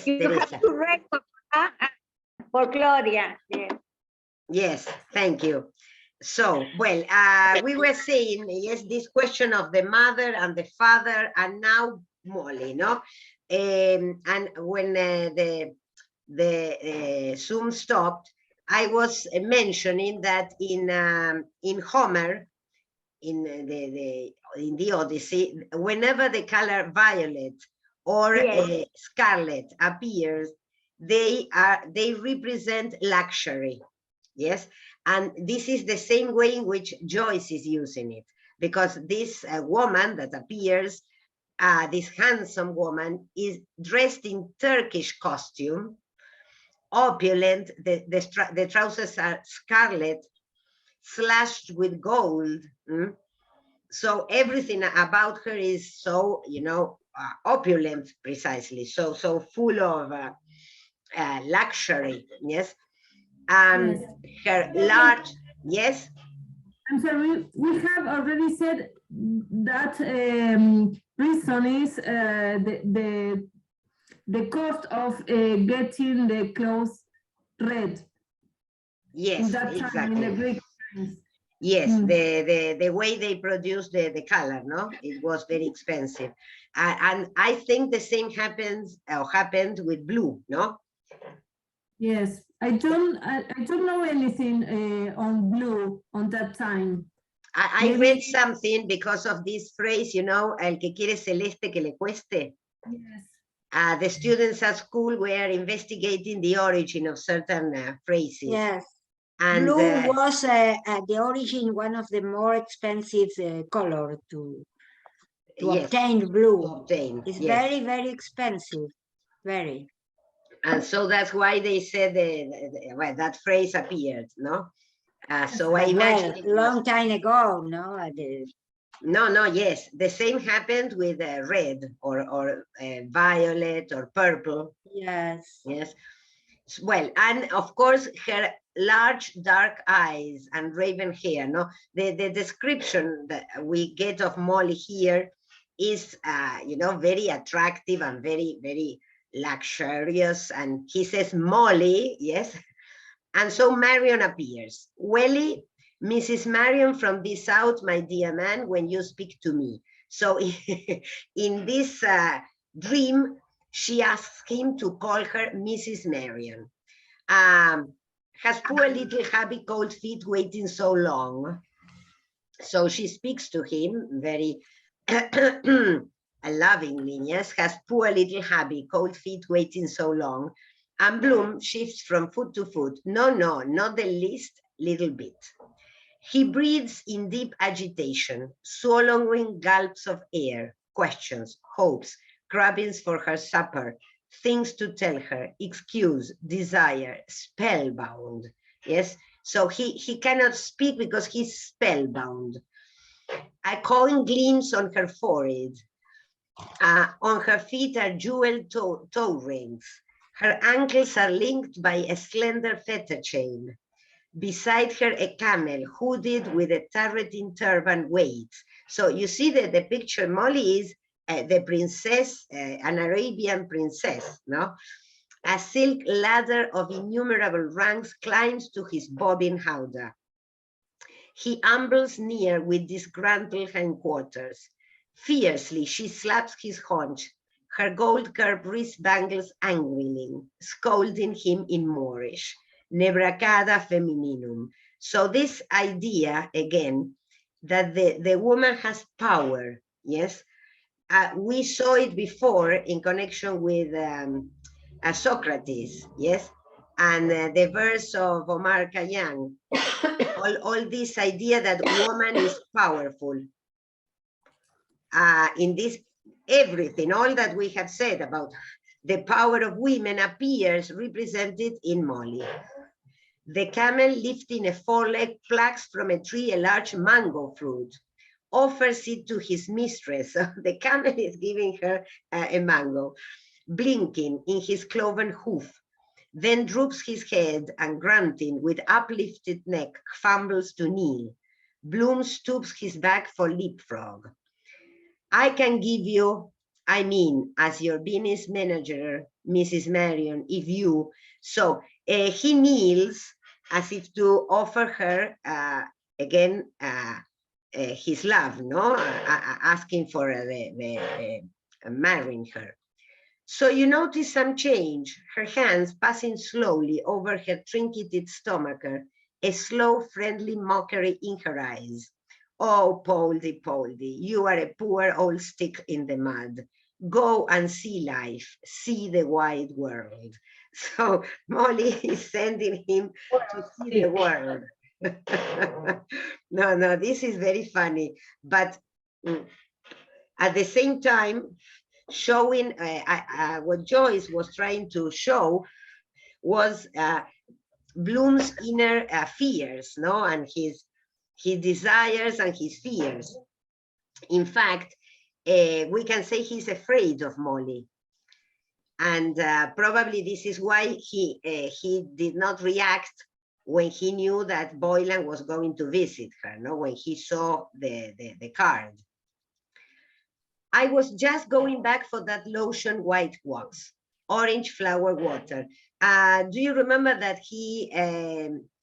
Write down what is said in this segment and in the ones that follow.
You have to record for Claudia. Yes. Yes, thank you. So, well, we were saying, yes, this question of the mother and the father, and now Molly, no? And when the Zoom stopped, I was mentioning that in Homer, in the Odyssey, whenever the color violet or Yes. scarlet appears, they represent luxury. Yes, and this is the same way in which Joyce is using it, because this woman that appears, this handsome woman, is dressed in Turkish costume, opulent. The trousers are scarlet, slashed with gold. So everything about her is so, opulent, precisely. So full of luxury. Yes. Yes. Her large, yes. I'm sorry, we have already said that reason is the cost of getting the clothes red. Yes, in that time, in the Greek times. Yes, the way they produced the color, no, it was very expensive, and I think the same happened with blue, no. Yes, I don't know anything on blue on that time. I read something because of this phrase, el que quiere celeste que le cueste. Yes. The students at school were investigating the origin of certain phrases. Yes. And blue was the origin, one of the more expensive color to yes, obtain blue. to obtain, It's yes. very, very expensive. Very. And so that's why they said well, that phrase appeared, no? So I imagine a long time ago, no? No, yes. The same happened with red or violet or purple. Yes. Yes. Well, and of course, her large dark eyes and raven hair, no? The description that we get of Molly here is, very attractive and very, very luxurious. And he says, Molly, yes. And so Marion appears. Welly, Mrs. Marion, from this out, my dear man, when you speak to me. So in this dream, she asks him to call her Mrs. Marion. Has poor little hubby cold feet waiting so long? So she speaks to him very lovingly, yes. Has poor little hubby cold feet waiting so long? And Bloom shifts from foot to foot. No, not the least little bit. He breathes in deep agitation, swallowing gulps of air, questions, hopes, cravings for her supper, things to tell her, excuse, desire, spellbound. Yes, so he cannot speak because he's spellbound. A coin gleams on her forehead. On her feet are jeweled toe rings. Her ankles are linked by a slender fetter chain. Beside her, a camel hooded with a turreting turban waits. So you see that the picture, Molly is the princess, an Arabian princess, no? A silk ladder of innumerable ranks climbs to his bobbing howdah. He ambles near with disgruntled hindquarters. Fiercely, she slaps his haunch, her gold-curved wrist bangles angrily, scolding him in Moorish. Nebracada femininum. So this idea, again, that the woman has power, yes? We saw it before in connection with Socrates, yes? And the verse of Omar Khayyam, all this idea that woman is powerful. In this, everything, all that we have said about the power of women appears represented in Molly. The camel, lifting a foreleg, plucks from a tree a large mango fruit, offers it to his mistress. The camel is giving her a mango, blinking in his cloven hoof, then droops his head and, grunting with uplifted neck, fumbles to kneel. Bloom stoops his back for leapfrog. I can give you I mean, as your business manager, Mrs. Marion, if you, so he kneels as if to offer her again his love, no, asking for marrying her. So you notice some change, her hands passing slowly over her trinketed stomach, a slow, friendly mockery in her eyes. Oh, Poldy, Poldy, you are a poor old stick in the mud. Go and see life, see the wide world. So Molly is sending him to see the world. No, this is very funny. But at the same time, showing what Joyce was trying to show was Bloom's inner fears, no, and his desires and his fears. In fact, we can say he's afraid of Molly, and probably this is why he did not react when he knew that Boylan was going to visit her, no, when he saw the card. I was just going back for that lotion white wax, orange flower water. Do you remember that he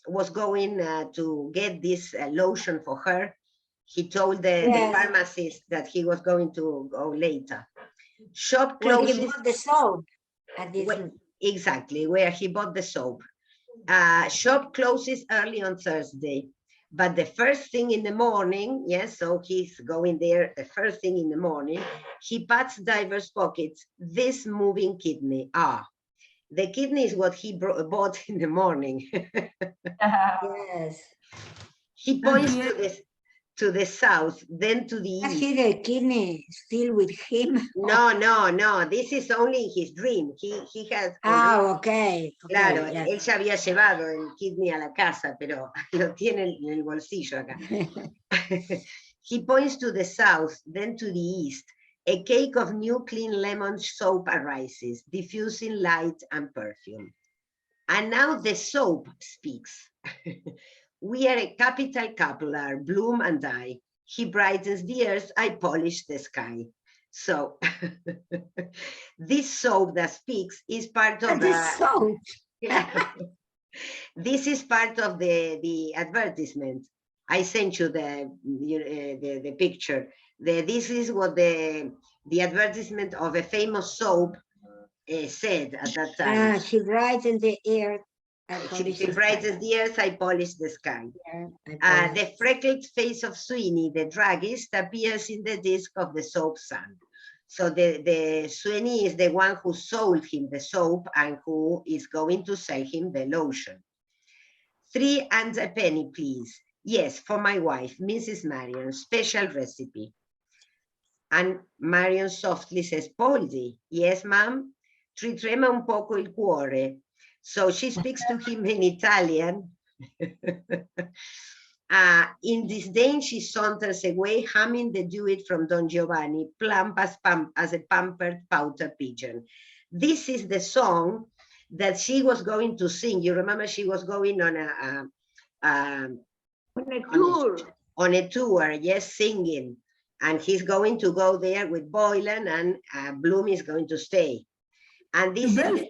was going to get this lotion for her? He told the pharmacist that he was going to go later. Shop closes. Where he bought the soap. Exactly, where he bought the soap. Shop closes early on Thursday. But the first thing in the morning, yes, so he's going there the first thing in the morning, he pats Diver's pockets, this moving kidney. The kidney is what he bought in the morning. Yes. He points to the south, then to the east. Is the kidney still with him? No, this is only his dream. He has... Okay. Claro, yes. él ya había llevado el kidney a la casa, pero lo tiene en el bolsillo acá. He points to the south, then to the east. A cake of new clean lemon soap arises, diffusing light and perfume. And now the soap speaks. We are a capital couple, are Bloom and I. He brightens the earth, I polish the sky. So this soap that speaks is part of soap. This is part of the advertisement. I sent you the picture. This is what the advertisement of a famous soap said at that time. She brightens the earth. She brightens the earth, I polish the sky. The freckled face of Sweeney, the druggist, appears in the disc of the soap sun. So the Sweeney is the one who sold him the soap and who is going to sell him the lotion. 3 and a penny, please. Yes, for my wife, Mrs. Marion, special recipe. And Marion softly says, Poldy, yes, ma'am? Tritrema un poco il cuore. So she speaks to him in Italian. In disdain, she saunters away, humming the duet from Don Giovanni, plump as a pampered pouter pigeon. This is the song that she was going to sing. You remember she was going on a tour, yes, singing. And he's going to go there with Boylan, and Bloom is going to stay. And this is...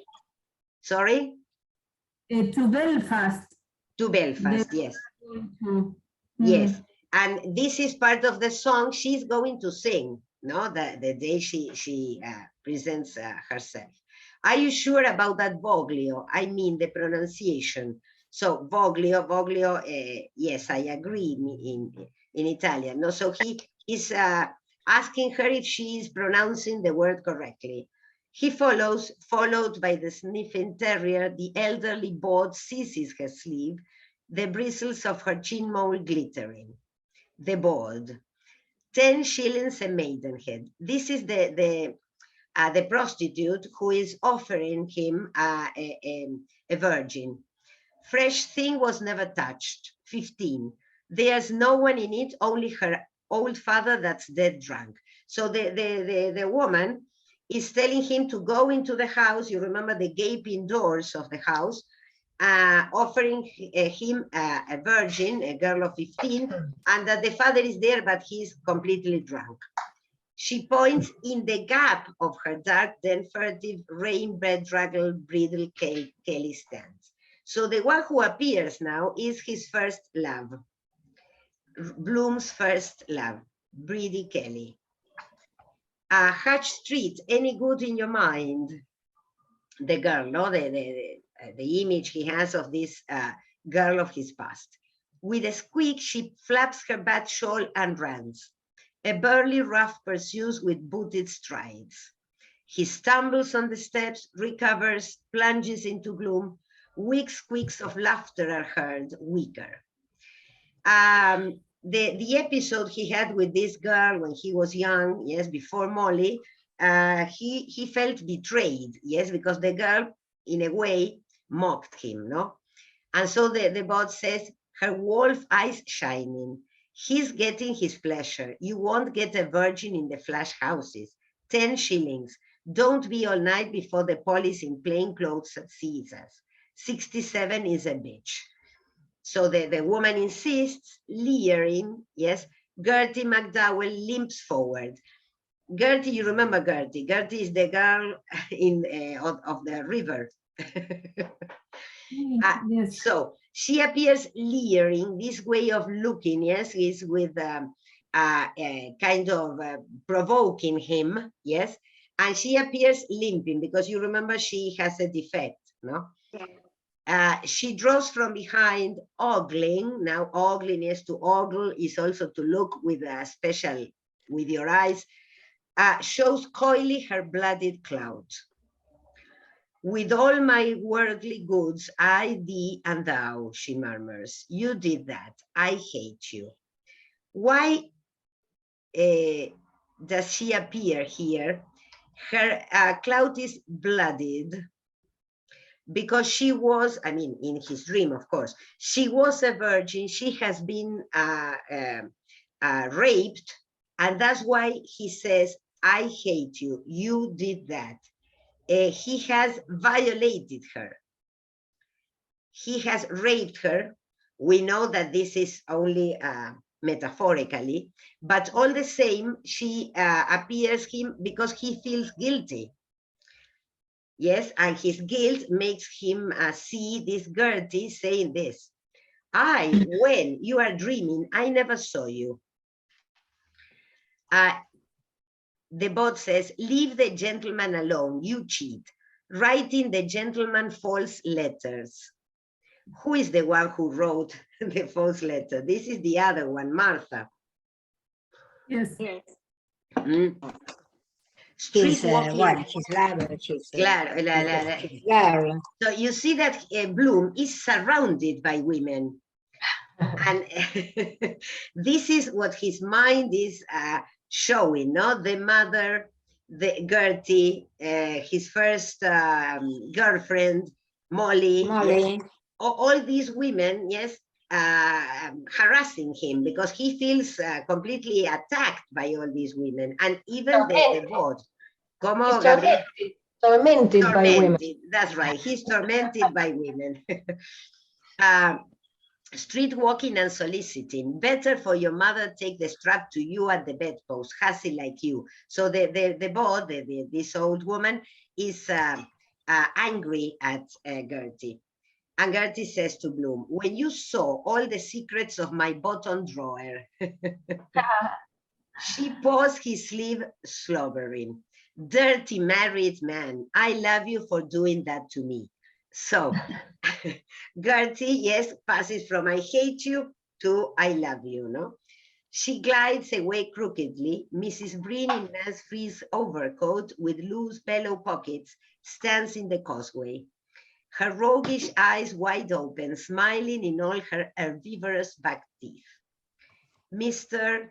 Sorry? To Belfast. To Belfast, yes. Yes, and this is part of the song she's going to sing, no, the day she presents herself. Are you sure about that Voglio? I mean the pronunciation. So Voglio, yes, I agree in Italian. No, so he is asking her if she is pronouncing the word correctly. He follows, followed by the sniffing terrier. The elderly bode seizes her sleeve, the bristles of her chin mole glittering. The bode, 10 shillings a maidenhead. This is the prostitute who is offering him a virgin. Fresh thing was never touched, 15. There's no one in it, only her old father that's dead drunk. So the woman is telling him to go into the house. You remember the gaping doors of the house, offering him a virgin, a girl of 15, and that the father is there, but he's completely drunk. She points in the gap of her dark, then furtive, rain-bred, bridle Kelly stands. So the one who appears now is his first love, Bloom's first love, Bridie Kelly. Hatch Street, any good in your mind? The girl, no, the image he has of this girl of his past. With a squeak, she flaps her bat shawl and runs. A burly rough pursues with booted strides. He stumbles on the steps, recovers, plunges into gloom. Weak squeaks of laughter are heard, weaker. The episode he had with this girl when he was young, yes, before Molly, he felt betrayed, yes, because the girl, in a way, mocked him, no? And so the bot says, her wolf eyes shining. He's getting his pleasure. You won't get a virgin in the flash houses. 10 shillings. Don't be all night before the police in plain clothes sees us. 67 is a bitch. So the woman insists, leering, yes. Gertie McDowell limps forward. Gertie, you remember Gertie? Gertie is the girl of the river. Yes. So she appears leering. This way of looking, yes, is with kind of provoking him, yes. And she appears limping because you remember she has a defect, no? She draws from behind, ogling. Now, ogling is to ogle, is also to look with a special, with your eyes. Shows coyly her blooded clout. With all my worldly goods, I, thee, and thou, she murmurs. You did that. I hate you. Why does she appear here? Her clout is blooded because she was, I mean, in his dream, of course, she was a virgin. She has been raped. And that's why he says, I hate you. You did that. He has violated her. He has raped her. We know that this is only metaphorically, but all the same, she appears him because he feels guilty. Yes, and his guilt makes him see this Gertie saying this. When you are dreaming, I never saw you. The bot says, leave the gentleman alone, you cheat. Writing the gentleman false letters. Who is the one who wrote the false letter? This is the other one, Martha. Yes. Mm. She's she's lover, she's girl. So you see that Bloom is surrounded by women. And this is what his mind is showing, no? The mother, the Gertie, his first girlfriend, Molly. Yes? All these women, yes, harassing him because he feels completely attacked by all these women, and even the board. Tormented by women. That's right. He's tormented by women. Street walking and soliciting. Better for your mother take the strap to you at the bedpost, hussy like you. So the board, this old woman, is angry at Gertie. And Gertie says to Bloom, when you saw all the secrets of my bottom drawer, she paused his sleeve, slobbering. Dirty married man, I love you for doing that to me. So Gertie, yes, passes from I hate you to I love you, no? She glides away crookedly. Mrs. Breen in Nance Free's overcoat with loose bellow pockets stands in the causeway. Her roguish eyes wide open, smiling in all her herbivorous back teeth. Mr.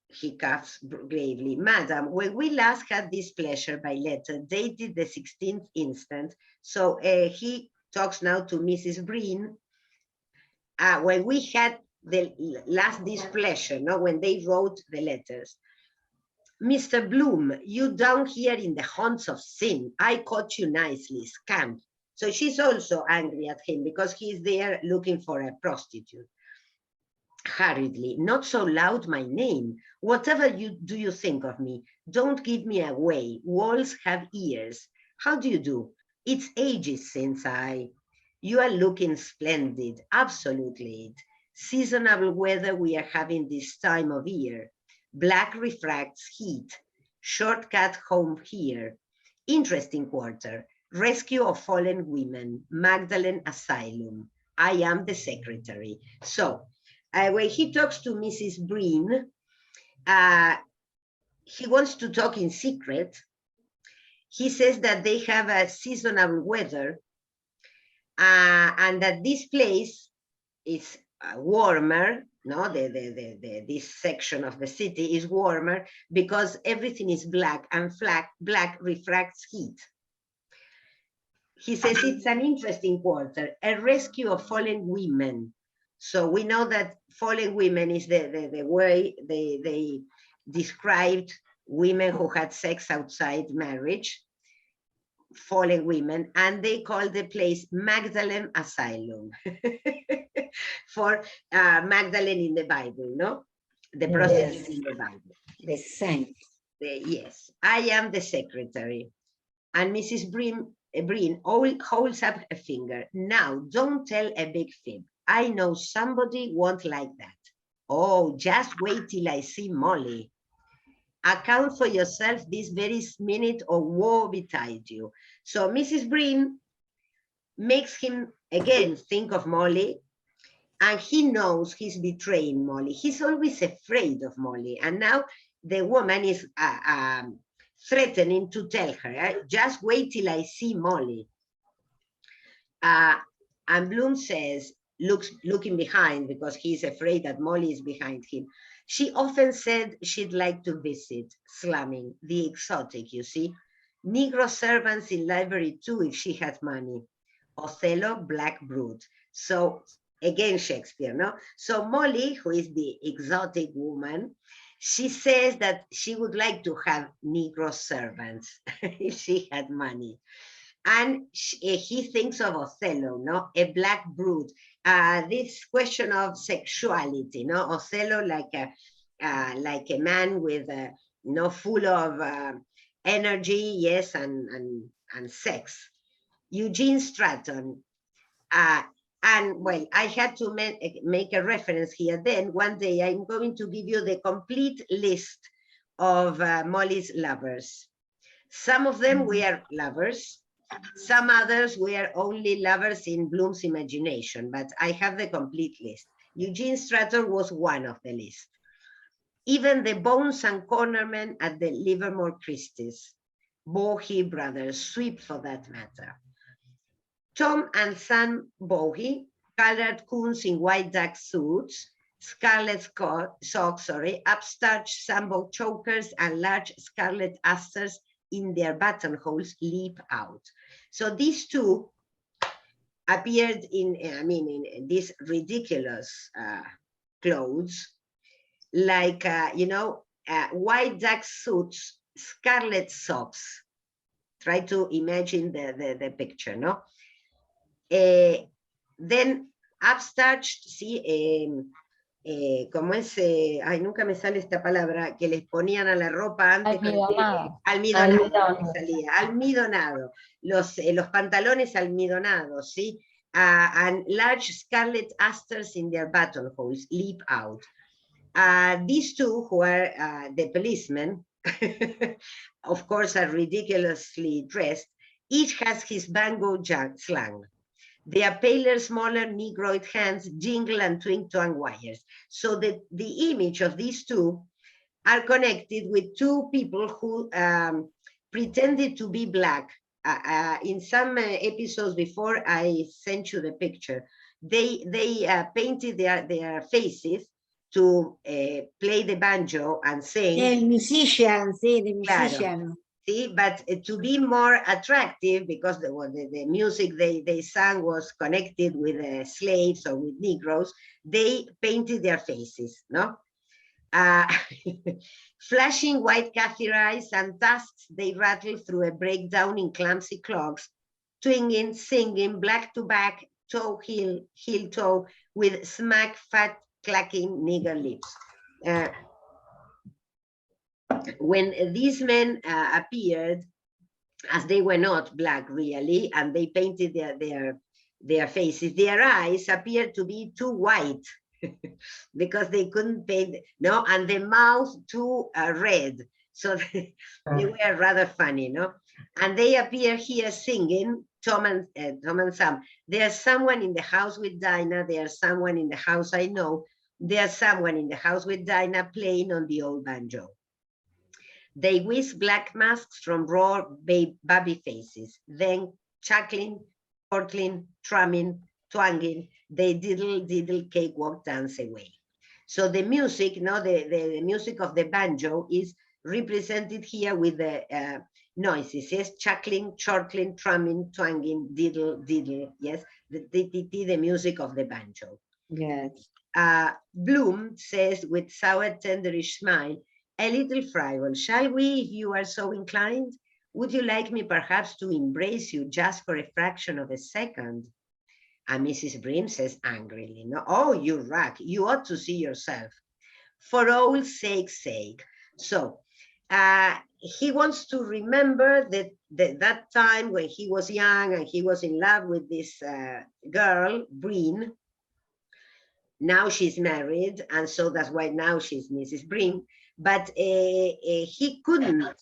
He coughs gravely. Madam, when we last had this pleasure by letter, dated the 16th instant, so he talks now to Mrs. Breen, when we had the last displeasure, no, when they wrote the letters. Mr. Bloom, you down here in the haunts of sin, I caught you nicely, scamp. So she's also angry at him because he's there looking for a prostitute. hurriedly, not so loud my name. Whatever do you think of me? Don't give me away. Walls have ears. How do you do? It's ages since you are looking splendid, absolutely. Seasonable weather we are having this time of year. Black refracts heat. Shortcut home here. Interesting quarter. Rescue of fallen women. Magdalene Asylum. I am the secretary. So when he talks to Mrs. Breen, he wants to talk in secret. He says that they have a seasonable weather and that this place is warmer, no? This section of the city is warmer because everything is black and black refracts heat. He says it's an interesting quarter, a rescue of fallen women. So we know that fallen women is the way they described women who had sex outside marriage, fallen women, and they called the place Magdalene Asylum for Magdalene in the Bible, no? The prostitute in the Bible. The saint. Yes, I am the secretary. And Mrs. Breen holds up a finger. Now, don't tell a big fib. I know somebody won't like that. Oh, just wait till I see Molly. Account for yourself this very minute or woe betide you. So Mrs. Breen makes him again think of Molly, and he knows he's betraying Molly. He's always afraid of Molly. And now the woman is threatening to tell her, just wait till I see Molly. And Bloom says, looking behind because he's afraid that Molly is behind him. She often said she'd like to visit, slamming, the exotic, you see. Negro servants in library too, if she had money. Othello, black brute. So again, Shakespeare, no? So Molly, who is the exotic woman, she says that she would like to have Negro servants if she had money. And he thinks of Othello, no? A black brute. This question of sexuality, no? Othello like a man with, full of energy, yes, and sex. Eugene Stratton. And well, I had to make a reference here. Then one day I'm going to give you the complete list of Molly's lovers. Some of them were lovers. Some others were only lovers in Bloom's imagination, but I have the complete list. Eugene Stratton was one of the list. Even the Bones and Cornermen at the Livermore Christie's, Bowie brothers, Sweep for that matter. Tom and Sam Bowie, colored coons in white duck suits, scarlet socks, upstarch sambo chokers, and large scarlet asters in their buttonholes leap out. So these two appeared in these ridiculous clothes, like, white duck suits, scarlet socks. Try to imagine the picture, no? Then upstarched, sí, como es, ay, nunca me sale esta palabra, que les ponían a la ropa antes. Almidonado. Los pantalones almidonados, ¿sí? And large scarlet asters in their buttonholes leap out. These two, who are the policemen, of course, are ridiculously dressed. Each has his bango slang. Their paler, smaller Negroid hands jingle and twang wires. So the image of these two are connected with two people who pretended to be black. In some episodes before I sent you the picture, they painted their faces to play the banjo and sing. The musician, sí, the musician. Claro. See, but to be more attractive, because the music they sang was connected with slaves or with Negroes, they painted their faces, no? Flashing white kaffir eyes and tusks, they rattle through a breakdown in clumsy clogs, twinging, singing, black to back, toe, heel, toe, with smack fat clacking nigger lips. When these men appeared, as they were not black really, and they painted their faces, their eyes appeared to be too white because they couldn't paint, no, and the mouth too red. So they were rather funny, no? And they appear here singing, Tom and Sam. There's someone in the house with Dinah. There's someone in the house I know. There's someone in the house with Dinah playing on the old banjo. They whisk black masks from raw baby faces, then chuckling, chortling, trumming, twanging, they diddle cakewalk dance away. So the music, no, the music of the banjo is represented here with the noises, yes, chuckling, chortling, trumming, twanging, diddle, yes, the music of the banjo. Yes. Bloom says with sour, tenderish smile, a little frivol, shall we, if you are so inclined? Would you like me perhaps to embrace you just for a fraction of a second? And Mrs. Breen says angrily, no, oh, you rag, you ought to see yourself. For old sake's sake. So he wants to remember that time when he was young and he was in love with this girl, Breen. Now she's married, and so that's why now she's Mrs. Breen. But he couldn't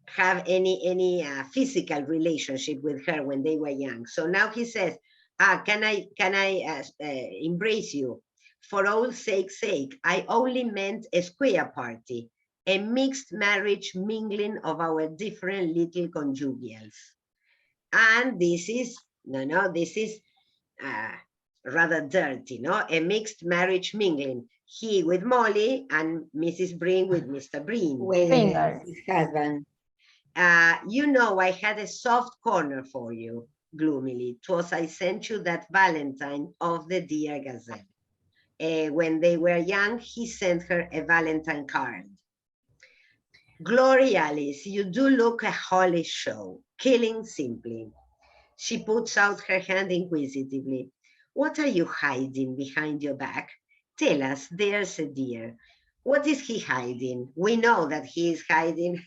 have any physical relationship with her when they were young. So now he says, can I embrace you? For old sake's sake, I only meant a square party, a mixed marriage mingling of our different little conjugals. And this is, this is rather dirty, no? A mixed marriage mingling. He with Molly and Mrs. Breen with Mr. Breen. With his husband. You know, I had a soft corner for you, gloomily. 'Twas I sent you that Valentine of the dear Gazelle. When they were young, he sent her a Valentine card. Glory Alice, you do look a holy show, killing simply. She puts out her hand inquisitively. What are you hiding behind your back? Tell us, there's a dear. What is he hiding? We know that he is hiding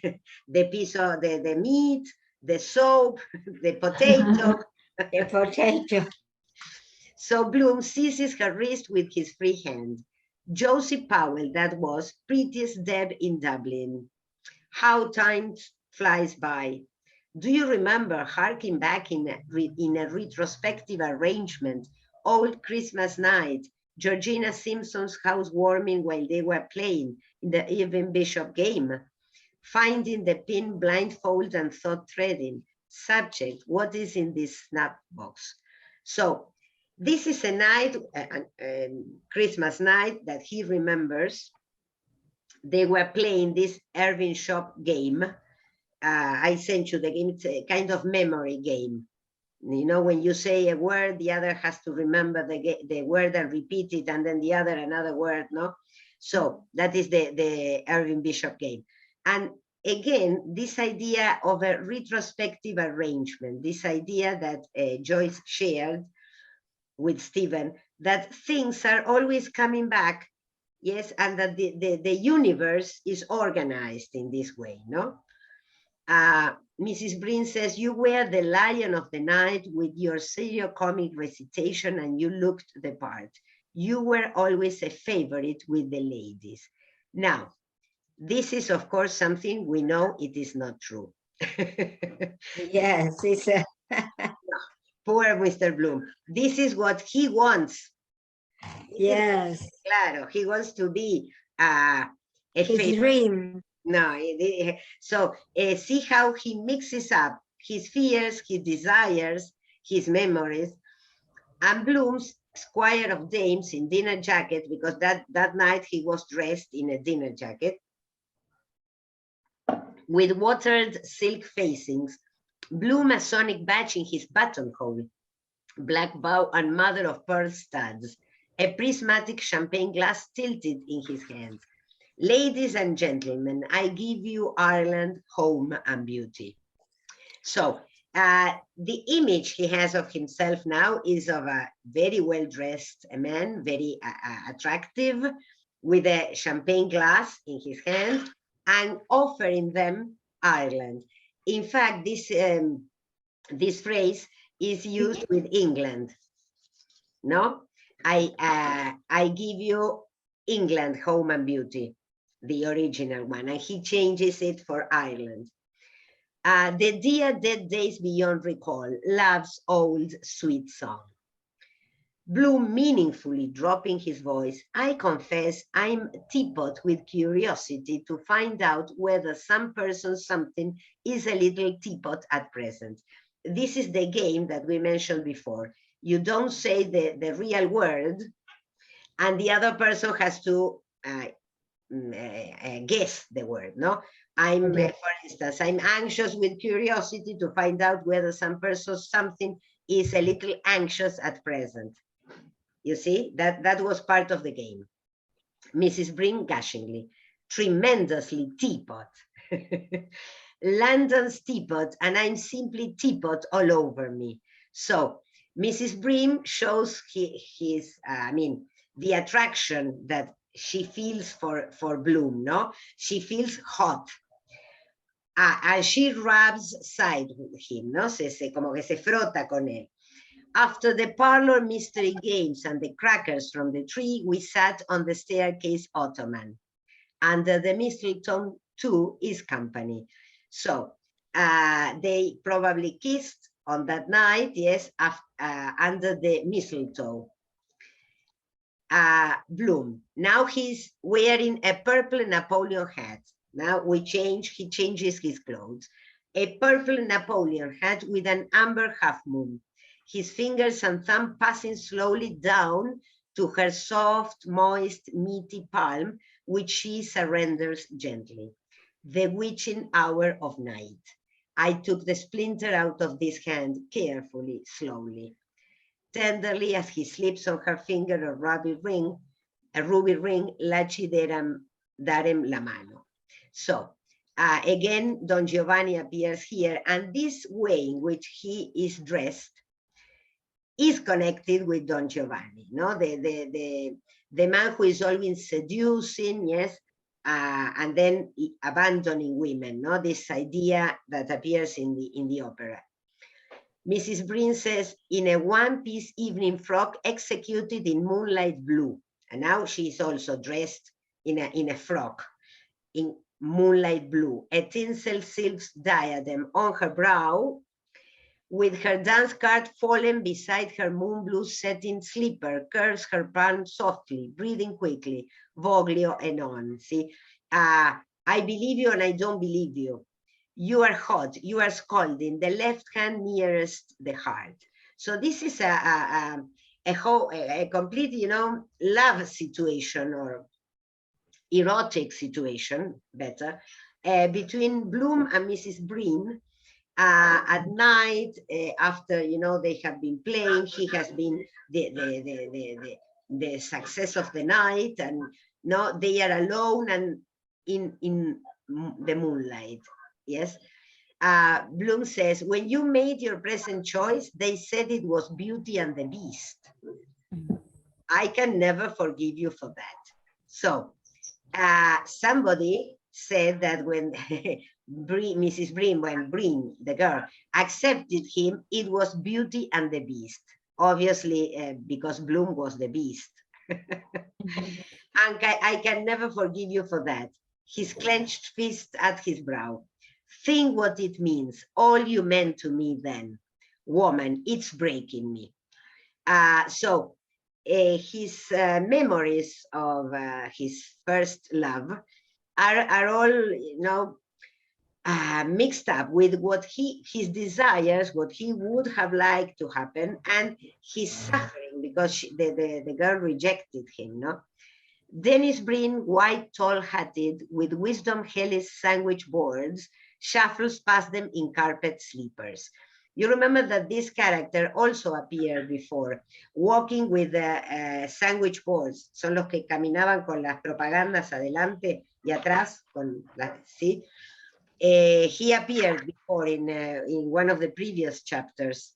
the piece of the meat, the soap, the potato. The potato. So Bloom seizes her wrist with his free hand. Josie Powell, that was, prettiest Deb in Dublin. How time flies by. Do you remember harking back in a retrospective arrangement, old Christmas night, Georgina Simpson's housewarming while they were playing in the Irving Bishop game, finding the pin blindfold and thought threading. Subject, what is in this snap box? So this is a night, Christmas night that he remembers. They were playing this Irving Shop game. I sent you the game. It's a kind of memory game. You know, when you say a word, the other has to remember the word and repeat it, and then the other another word, no? So that is the Irving Bishop game. And again, this idea of a retrospective arrangement, this idea that Joyce shared with Stephen, that things are always coming back, yes, and that the universe is organized in this way, no? Mrs. Breen says, you were the lion of the night with your serio-comic recitation and you looked the part. You were always a favorite with the ladies. Now, this is, of course, something we know it is not true. Yes, it's a... Poor Mr. Bloom. This is what he wants. Yes. Claro, he wants to be a his favorite. dream. No, so see how he mixes up his fears, his desires, his memories, and Bloom's Squire of Dames in dinner jacket, because that night he was dressed in a dinner jacket with watered silk facings, blue Masonic badge in his buttonhole, black bow and mother of pearl studs, a prismatic champagne glass tilted in his hands. Ladies and gentlemen, I give you Ireland, home and beauty. So The image he has of himself now is of a very well-dressed man, very attractive, with a champagne glass in his hand and offering them Ireland. In fact, this phrase is used with England. No, I give you England, home and beauty, the original one, and he changes it for Ireland. The dear dead days beyond recall, love's old sweet song. Bloom meaningfully dropping his voice, I confess I'm teapot with curiosity to find out whether some person something is a little teapot at present. This is the game that we mentioned before. You don't say the real word, and the other person has to guess the word, no? For instance, I'm anxious with curiosity to find out whether some person something is a little anxious at present. You see, that was part of the game. Mrs. Breen gushingly, tremendously teapot. London's teapot, and I'm simply teapot all over me. So Mrs. Breen shows the attraction that she feels for Bloom, no? She feels hot. And she rubs side with him, no? Como que se frota con él. After the parlor mystery games and the crackers from the tree, we sat on the staircase ottoman. Under the mistletoe too is company. So they probably kissed on that night, yes, under the mistletoe. Bloom, now he's wearing a purple Napoleon hat. Now he changes his clothes. A purple Napoleon hat with an amber half moon. His fingers and thumb passing slowly down to her soft, moist, meaty palm, which she surrenders gently. The witching hour of night. I took the splinter out of this hand carefully, slowly. Tenderly as he slips on her finger a ruby ring, laci darem la mano. So again, Don Giovanni appears here, and this way in which he is dressed is connected with Don Giovanni, no? The man who is always seducing, yes, and then abandoning women, no? This idea that appears in the opera. Mrs. Breen says, in a one-piece evening frock executed in moonlight blue. And now she's also dressed in a frock in moonlight blue, a tinsel silk diadem on her brow, with her dance card fallen beside her moon blue satin slipper, curves her palm softly, breathing quickly, voglio and on. See, I believe you and I don't believe you. You are hot, you are scalding, the left hand nearest the heart. So this is a complete, you know, love situation or erotic situation, better, between Bloom and Mrs. Breen. At night, after, you know, they have been playing, he has been the success of the night, and no, they are alone and in the moonlight. Yes. Bloom says, when you made your present choice, they said it was Beauty and the Beast. I can never forgive you for that. So somebody said that when Mrs. Breen, when Breen, the girl, accepted him, it was Beauty and the Beast. Obviously, because Bloom was the beast. And I can never forgive you for that. His clenched fist at his brow. Think what it means, all you meant to me then. Woman, it's breaking me. So his memories of his first love are all, you know, mixed up with what his desires, what he would have liked to happen, and his suffering because the girl rejected him, no? Dennis Breen, white, tall-hatted, with Wisdom Hellis sandwich boards, shuffles past them in carpet slippers. You remember that this character also appeared before, walking with the sandwich boards. Son los que caminaban con las propagandas adelante y atrás, con la, ¿sí? He appeared before in one of the previous chapters.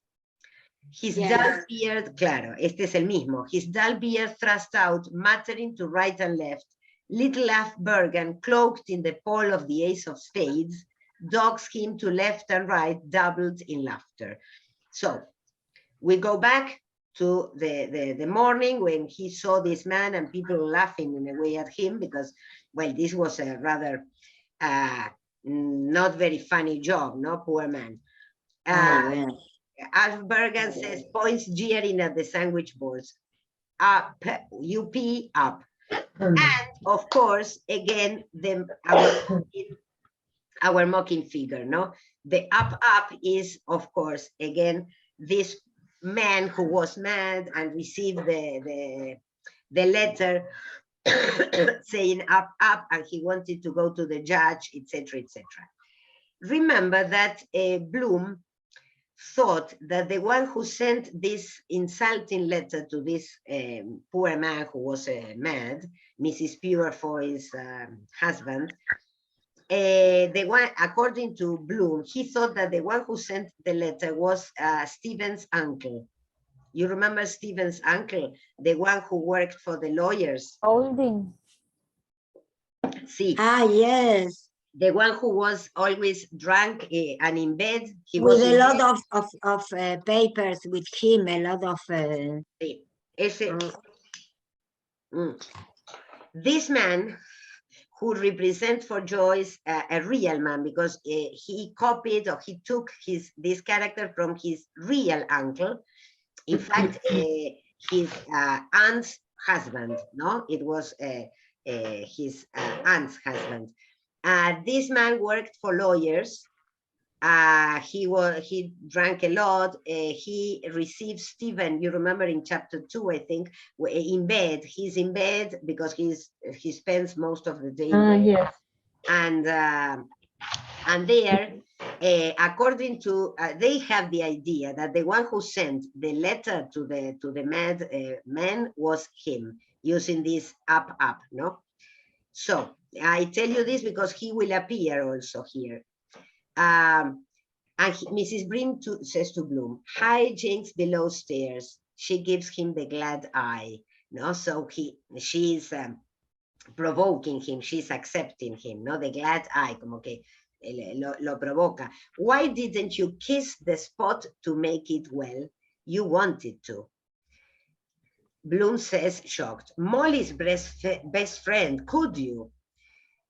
His dull beard, claro, este es el mismo. His dull beard thrust out, muttering to right and left. Little Af Bergen, cloaked in the pole of the ace of spades, dogs him to left and right, doubled in laughter. So we go back to the morning when he saw this man and people laughing in a way at him because, well, this was a rather not very funny job, no, poor man. Alf Bergen says, points jeering at the sandwich boards. Up, UP, up. And of course, again, our mocking figure, no? The up is, of course, again, this man who was mad and received the letter saying up, and he wanted to go to the judge, etc., etc. Remember that Bloom thought that the one who sent this insulting letter to this poor man who was mad, Mrs. Purefoy's husband, the one, according to Bloom, he thought that the one who sent the letter was Stephen's uncle. You remember Stephen's uncle, the one who worked for the lawyers? Holding. Sí. Ah, yes. The one who was always drunk and in bed. He with was a lot of papers with him, a lot of... Sí. This man who represents for Joyce a real man because he copied or he took this character from his real uncle. In fact, his aunt's husband, no? It was his aunt's husband. This man worked for lawyers. He drank a lot. He received Stephen, you remember in chapter 2, I think, in bed. He's in bed because he spends most of the day in bed. Yes. And there, according to, they have the idea that the one who sent the letter to the mad man was him, using this up, no? So I tell you this because he will appear also here. And Mrs. Brim says to Bloom, "Hi, Jinx below stairs." She gives him the glad eye. No, so she's provoking him. She's accepting him. No, the glad eye, como que lo provoca. Why didn't you kiss the spot to make it well? You wanted to. Bloom says, shocked, "Molly's best friend, could you?"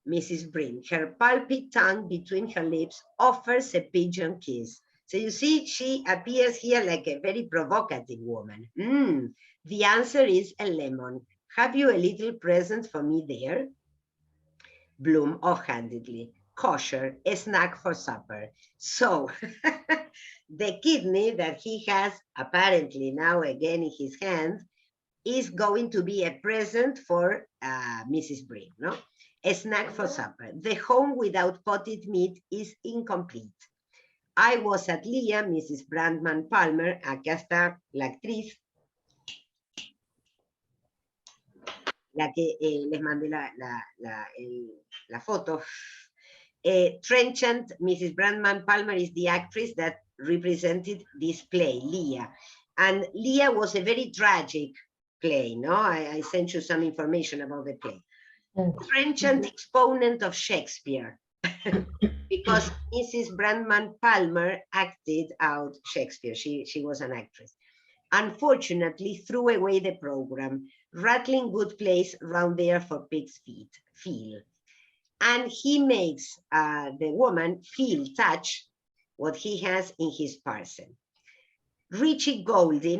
Mrs. Brim, her pulpy tongue between her lips, offers a pigeon kiss. So you see, she appears here like a very provocative woman. The answer is a lemon. Have you a little present for me there? Bloom, offhandedly, kosher, a snack for supper. So the kidney that he has apparently now again in his hand is going to be a present for Mrs. Brim, no? A snack for supper. The home without potted meat is incomplete. I was at Leah, Mrs. Brandman Palmer. Acá está la actriz, la que les mandé la foto. Trenchant, Mrs. Brandman Palmer is the actress that represented this play, Leah. And Leah was a very tragic play, no? I sent you some information about the play. Trenchant exponent of Shakespeare, because Mrs. Brandman Palmer acted out Shakespeare. She was an actress. Unfortunately, threw away the program, rattling good place round there for pig's feel. And he makes the woman touch what he has in his parcel. Richie Goulding